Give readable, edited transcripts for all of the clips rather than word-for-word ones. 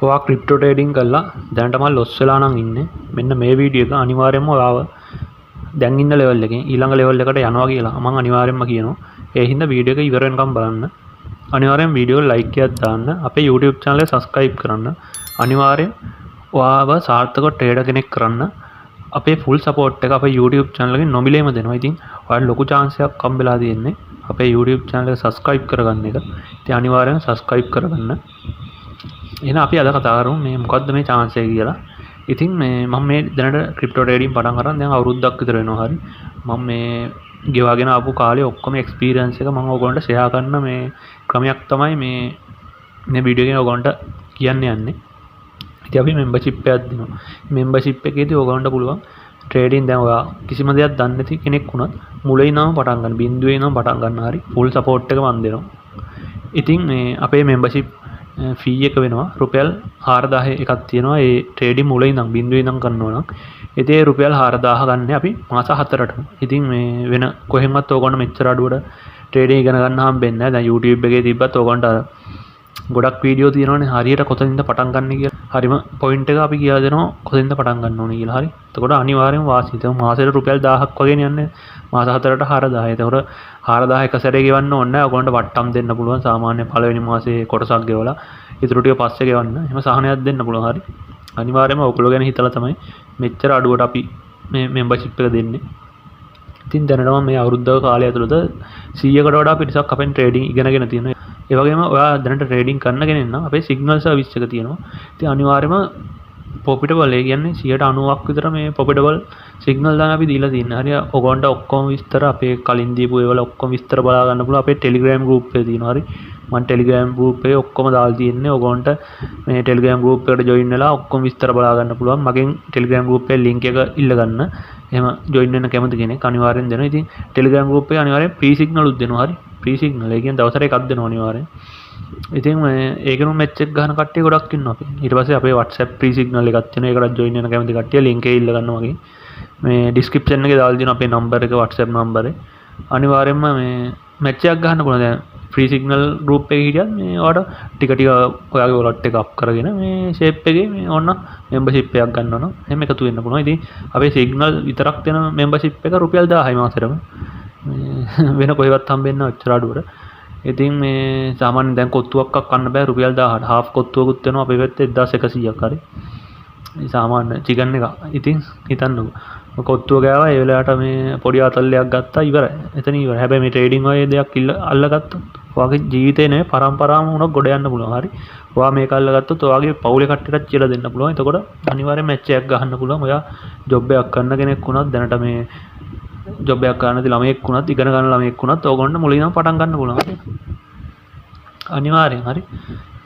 ඔයා crypto trading කරලා දැනට මම ලොස් වෙලා නම් ඉන්නේ. මෙන්න මේ වීඩියෝ එක අනිවාර්යයෙන්ම ඔයාව දැන් ඉන්න ලෙවල් එකෙන් ඊළඟ ලෙවල් එකට යනවා කියලා මම අනිවාර්යයෙන්ම කියනවා. ඒ හින්දා වීඩියෝ එක ඉවර වෙනකම් බලන්න. අනිවාර්යෙන් වීඩියෝ එක ලයික් එකක් දාන්න. අපේ YouTube channel එක subscribe කරන්න. අනිවාර්යෙන් ඔයාව සාර්ථක ට්‍රේඩර් කෙනෙක් කරන්න අපේ full support එක අපේ YouTube channel එකෙන් නොමිලේම දෙනවා. ඉතින් ඔයාලට ලොකු chance එකක් හම්බෙලා තියෙන්නේ. අපේ YouTube channel එක subscribe කරගන්න එක. ඉතින් අනිවාර්යෙන් subscribe කරගන්න. එහෙනම් අපි අද කතා කරමු මේ මොකද්ද මේ chance එක කියලා. ඉතින් මම මේ දැනට ක්‍රිප්ටෝ ට්‍රේඩින් පටන් ගන්න දැන් අවුරුද්දක් විතර වෙනවා හරි. මම මේ ගෙවාගෙන ආපු කාලේ ඔක්කොම එක්ස්පීරියන්ස් එක මම ඕගොල්ලන්ට ෂෙයා කරන මේ ක්‍රමයක් තමයි මේ වීඩියෝ එකේ ඕගොල්ලන්ට කියන්න යන්නේ. ඉතින් අපි membership එකක් දෙනවා. membership එකේදී ඕගොල්ලන්ට පුළුවන් ට්‍රේඩින් දැන් ඔයා කිසිම දෙයක් දන්නේ නැති කෙනෙක් වුණත් මුලින් ඉඳන් පටන් ගන්න බිඳුවේ ඉඳන් පටන් ගන්න හරි full support එක මම දෙනවා. ඉතින් මේ අපේ membership ෆී එක වෙනවා රුපියල් 4000 එකක් තියෙනවා. ඒ ට්‍රේඩින් මුලින් ඉඳන් බිඳුවේ ඉඳන් කරනවා නම් ඉතින් රුපියල් 4000 ගන්න අපි මාස 4ටම. ඉතින් මේ වෙන කොහෙන්වත් ඕගොල්ලෝ මෙච්චර අඩුවට ට්‍රේඩින් ඉගෙන ගන්න හම්බෙන්නේ නැහැ. දැන් YouTube එකේ තිබ්බත් ඕගොල්ලන්ට ගොඩක් වීඩියෝ තියෙනවානේ හරියට කොතනින්ද පටන් ගන්න කියලා. හරිම පොයින්ට් එක අපි කියලා දෙනවා කොතනින්ද පටන් ගන්න ඕනේ කියලා. හරි. එතකොට අනිවාර්යෙන් වාසිත මාසෙට රුපියල් 1000ක් වගේ යන්නේ. මාස 4ට 4000. එතකොට 4000 එක සැරේ ගෙවන්න ඕනේ නැහැ. ඔයගොල්ලන්ට වට්ටම් දෙන්න පුළුවන්. සාමාන්‍ය පළවෙනි මාසේ කොටසක් ගෙවලා ඉතුරු ටික පස්සේ ගෙවන්න. එහෙම සහනයක් දෙන්න පුළුවන්. හරි. අනිවාර්යයෙන්ම ඔයගොල්ලෝ ගැන හිතලා තමයි මෙච්චර අඩුවට අපි මේ membership එක දෙන්නේ. ඉතින් දැනටම මේ අවුරුද්දක කාලය ඇතුළත 100කට වඩා පිරිසක් අපෙන් ට්‍රේඩින් ඉගෙනගෙන තියෙනවා. ඒ වගේම ඔයා දැනට ට්‍රේඩින් කරන කෙනෙක් නම් අපේ සිග්නල් සර්විස් එක තියෙනවා. ඉතින් අනිවාර්යයෙන්ම ප්‍රොෆිටබල් ඒ කියන්නේ 90%ක් විතර මේ ප්‍රොෆිටබල් සිග්නල් තමයි අපි දීලා තියෙන්නේ. හරි ඔයගොල්ලන්ට ඔක්කොම විස්තර අපේ කලින් දීපු ඒවල ඔක්කොම විස්තර බලා ගන්න පුළුවන්. අපේ Telegram group එකේ තියෙනවා. හරි මම Telegram group එකේ ඔක්කොම දාලා තියෙන්නේ. ඔයගොල්ලන්ට මේ Telegram group එකට join වෙලා ඔක්කොම විස්තර බලා ගන්න පුළුවන්. මගෙන් Telegram group එකේ link එක ඉල්ල ගන්න. එහෙම join වෙන්න කැමති කෙනෙක් අනිවාර්යෙන් දෙනවා. ඉතින් Telegram group එකේ අනිවාර්යෙන් free signal උත් දෙනවා. හරි free signal. ඒ කියන්නේ දවසට එකක් දෙනවා අනිවාර්යෙන්. ඉතින් ඒකෙනුම මැච් එක ගන්න කට්ටිය ගොඩක් ඉන්නවා අපි. ඊට පස්සේ අපේ WhatsApp free signal එකක් තියෙනවා. ඒකට join වෙන්න කැමති කට්ටිය link එක ඉල්ල ගන්නවා වගේ. මේ description එකේ දාලා දෙනවා අපේ number එක WhatsApp number එක. අනිවාර්යෙන්ම මේ මැච් එකක් ගන්න පුළුවන්. දැන් free signal group එකේ හිටියත් මේ ඔයාලට ටික ටික ඔයාගේ wallet එක up කරගෙන මේ shape එකේ මේ ඕන membership එකක් ගන්නවා නම් එහෙම එකතු වෙන්න පුළුවන්. ඉතින් අපේ signal විතරක් දෙන membership එක රුපියල් 1000යි මාසෙටම. වෙන කොහෙවත් හම්බෙන්නේ නැහැ ඔච්චර අඩුවට. ඉතින් මේ සාමාන්‍යයෙන් දැන් කොත්තුවක් කන්න බෑ රුපියල් 1000ට. half කොත්තුවකුත් වෙනවා අපේ පැත්තේ 1100ක් හරි. මේ සාමාන්‍ය chicken එක. ඉතින් හිතන්නකෝ. කොත්තුව ගෑවා ඒ වෙලාවට මේ පොඩි අතල්ලයක් ගත්තා ඉවරයි. එතන ඉවරයි. හැබැයි මේ ට්‍රේඩින් වගේ දෙයක් අල්ලගත්තොත් ඔයාගේ ජීවිතේ නේ පරම්පරාවම වුණා ගොඩ යන්න පුළුවන්. හරි. ඔයා මේක අල්ලගත්තොත් ඔයාගේ පවුලේ කට්ටියටත් කියලා දෙන්න පුළුවන්. එතකොට අනිවාර්යෙන් මැච් එකක් ගහන්න පුළුවන්. ඔයා ජොබ් එකක් කරන කෙනෙක් වුණත් දැනට මේ ජොබ් එකක් කරනදී ළමයෙක් වුණත් ඉගෙන ගන්න ළමයෙක් වුණත් ඕගොල්ලන්ට මුලින්ම පටන් ගන්න පුළුවන්. අනිවාර්යෙන් හරි.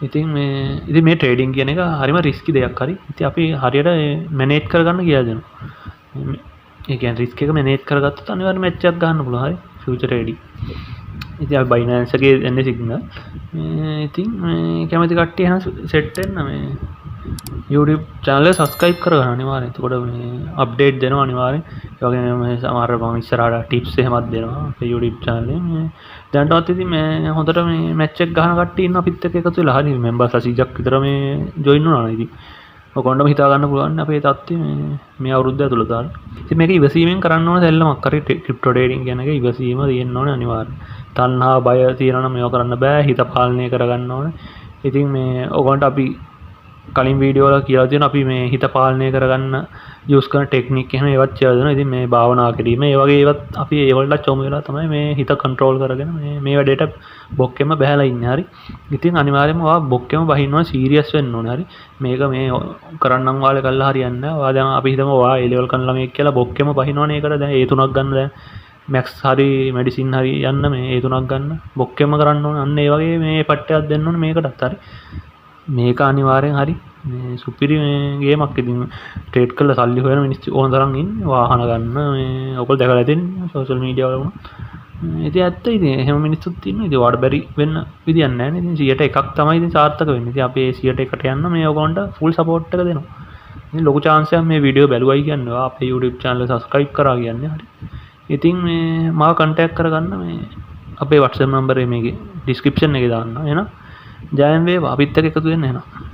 ඉතින් මේ ට්‍රේඩින් කියන එක හරිම රිස්කි දෙයක්. හරි. ඉතින් අපි හරියට මැනේජ් කරගන්න කියලා දෙනවා. ඒ කියන්නේ රිස්ක් එක මැනේජ් කරගත්තොත් අනිවාර්යෙන් මැච් එකක් ගන්න පුළුවන්. හරි. Future trading. ඉතින් අපි Binance එකේ එන්නේ සිග්නල්. ඉතින් මේ කැමති කට්ටිය එහෙනම් සෙට් වෙන්න මේ YouTube channel එක subscribe කරගන්න අනිවාර්යෙන්. එතකොට මේ අප්ඩේට් දෙනවා අනිවාර්යෙන්. ඒ වගේම මේ සමහර මම ඉස්සරහට tips එහෙමත් දෙනවා අපේ YouTube channel එකේ. මේ දැනටවත් ඉතින් මේ හොඳට මේ මැච් එක ගහන කට්ටිය ඉන්න අපිත් එක්ක එකතු වෙලා. හරි members 80ක් විතර මේ join වුණා නේද? ඉතින් ඔකොණ්ඩම හිතා ගන්න පුළුවන් අපේ තත්ත්වය මේ අවුරුද්ද ඇතුළත. හරි. ඉතින් මේක ඉවසීමෙන් කරන්න ඕන සෙල්ලමක්. හරි ක්‍රිප්ටෝ ට්‍රේඩින් කියන එක ඉවසීම තියෙන්න ඕනේ අනිවාර්යෙන්. තණ්හා බය තියෙනවා නම් මේව කරන්න බෑ. හිත පාලනය කරගන්න ඕනේ. ඉතින් මේ ඔයගොන්ට අපි කලින් වීඩියෝ වල කියලා තියෙනවා අපි මේ හිත පාලනය කරගන්න යූස් කරන ටෙක්නික් එහෙම ඒවත් කියලා දෙනවා. ඉතින් මේ භාවනා කිරීම ඒ වගේ ඒවත් අපි ඒ වලට චොමු වෙලා තමයි මේ හිත කන්ට්‍රෝල් කරගෙන මේ වැඩේට බොක්කෙම බහැලා ඉන්නේ. හරි. ඉතින් අනිවාර්යයෙන්ම ඔයා බොක්කෙම බහින්නවා සීරියස් වෙන්න ඕනේ. හරි. මේක මේ කරන්නම් වාලේ කළා හරියන්නේ නැහැ. ඔයා දැන් අපි හිතමු ඔයා ඒ ලෙවල් කරන ළමයෙක් කියලා බොක්කෙම බහිනවනේ. ඒකට දැන් ඒ තුනක් ගන්න දැන් මැක්ස් හරි මෙඩිසින් හරි යන්න මේ ඒ තුනක් ගන්න බොක්කෙම කරන්න ඕනේ. අන්න ඒ වගේ මේ පට්ටයක් දෙන්න ඕනේ මේකටත්. හරි. මේක අනිවාර්යෙන් හරි මේ සුපිරි මේ ගේමක්. ඉතින් ට්‍රේඩ් කරලා සල්ලි හොයන මිනිස්සු ඕන තරම් ඉන්නේ. වාහන ගන්න මේ ඔයගොල්ලෝ දැකලා ඇතින් සෝෂල් මීඩියා වල වුණා. ඉතින් ඇත්ත ඉතින් එහෙම මිනිස්සුත් ඉන්නවා. ඉතින් වාඩ බැරි වෙන්න විදියක් නැහැ නේ. ඉතින් 100ට එකක් තමයි ඉතින් සාර්ථක වෙන්නේ. ඉතින් අපි 100ට එකට යන්න මේ ඔයගොල්ලන්ට ෆුල් සපෝට් එක දෙනවා. ඉතින් ලොකු chance එකක් මේ වීඩියෝ බැලුවයි කියන්නේ. අපේ YouTube channel එක subscribe කරා කියන්නේ. හරි. ඉතින් මේ මාව contact කරගන්න මේ අපේ WhatsApp number එක මේකේ description එකේ දාන්න. එහෙනම් ජයම් වේවා අපිත් එක්ක එකතු වෙන්න එහෙනම්.